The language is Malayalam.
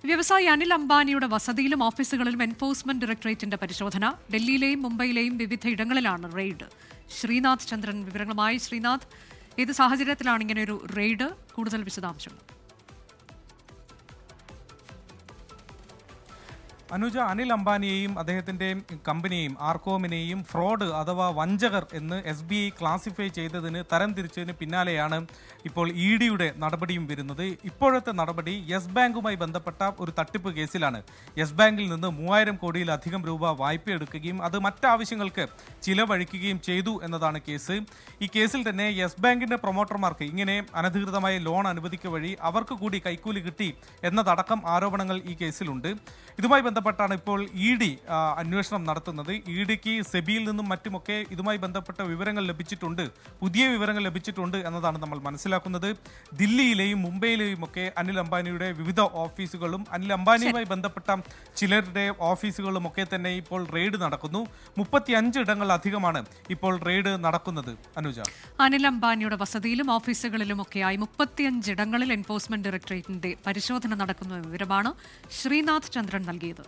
വ്യവസായി അനിൽ അംബാനിയുടെ വസതിയിലും ഓഫീസുകളിലും എൻഫോഴ്സ്മെന്റ് ഡയറക്ടറേറ്റിന്റെ പരിശോധന. ഡൽഹിയിലെയും മുംബൈയിലെയും വിവിധ ഇടങ്ങളിലാണ് റെയ്ഡ്. ശ്രീനാഥ് ചന്ദ്രൻ വിവരങ്ങളുമായി. ശ്രീനാഥ്, ഏത് സാഹചര്യത്തിലാണ് ഇങ്ങനെ ഒരു റെയ്ഡ്? കൂടുതൽ വിശദാംശങ്ങൾ. അനുജ, അനിൽ അംബാനിയെയും അദ്ദേഹത്തിൻ്റെ കമ്പനിയെയും ആർകോമിനെയും ഫ്രോഡ് അഥവാ വഞ്ചകർ എന്ന് SBI ക്ലാസിഫൈ ചെയ്തതിന് തരംതിരിച്ചതിന് പിന്നാലെയാണ് ഇപ്പോൾ EDയുടെ നടപടിയും വരുന്നത്. ഇപ്പോഴത്തെ നടപടി യെസ് ബാങ്കുമായി ബന്ധപ്പെട്ട ഒരു തട്ടിപ്പ് കേസിലാണ്. യെസ് ബാങ്കിൽ നിന്ന് 3000 കോടിയിലധികം രൂപ വായ്പയെടുക്കുകയും അത് മറ്റാവശ്യങ്ങൾക്ക് ചിലവഴിക്കുകയും ചെയ്തു എന്നതാണ് കേസ്. ഈ കേസിൽ തന്നെ യെസ് ബാങ്കിൻ്റെ പ്രൊമോട്ടർമാർക്ക് ഇങ്ങനെ അനധികൃതമായ ലോൺ അനുവദിക്കുക വഴി അവർക്ക് കൂടി കൈക്കൂലി കിട്ടി എന്നതടക്കം ആരോപണങ്ങൾ ഈ കേസിലുണ്ട്. ഇതുമായി ബന്ധപ്പെട്ടാണ് ഇപ്പോൾ ED അന്വേഷണം നടത്തുന്നത്. EDക്ക് സെബിയിൽ നിന്നും മറ്റുമൊക്കെ ഇതുമായി ബന്ധപ്പെട്ട വിവരങ്ങൾ ലഭിച്ചിട്ടുണ്ട്, പുതിയ വിവരങ്ങൾ ലഭിച്ചിട്ടുണ്ട് എന്നതാണ് നമ്മൾ മനസ്സിലാക്കുന്നത്. ദില്ലിയിലെയും മുംബൈയിലെയും ഒക്കെ അനിൽ അംബാനിയുടെ വിവിധ ഓഫീസുകളും അനിൽ അംബാനിയുമായി ബന്ധപ്പെട്ട ചിലരുടെ ഓഫീസുകളും ഒക്കെ തന്നെ ഇപ്പോൾ റെയ്ഡ് നടക്കുന്നു. 35 ഇടങ്ങൾ അധികമാണ് ഇപ്പോൾ റെയ്ഡ് നടക്കുന്നത്. അനുജ, അനിൽ അംബാനിയുടെ വസതിയിലും ഓഫീസുകളിലുമൊക്കെയായി 35 ഇടങ്ങളിൽ എൻഫോഴ്സ്മെന്റ് ഡയറക്ടറേറ്റിന്റെ പരിശോധന നടക്കുന്ന വിവരമാണ് ശ്രീനാഥ് ചന്ദ്രൻ നൽകിയത്.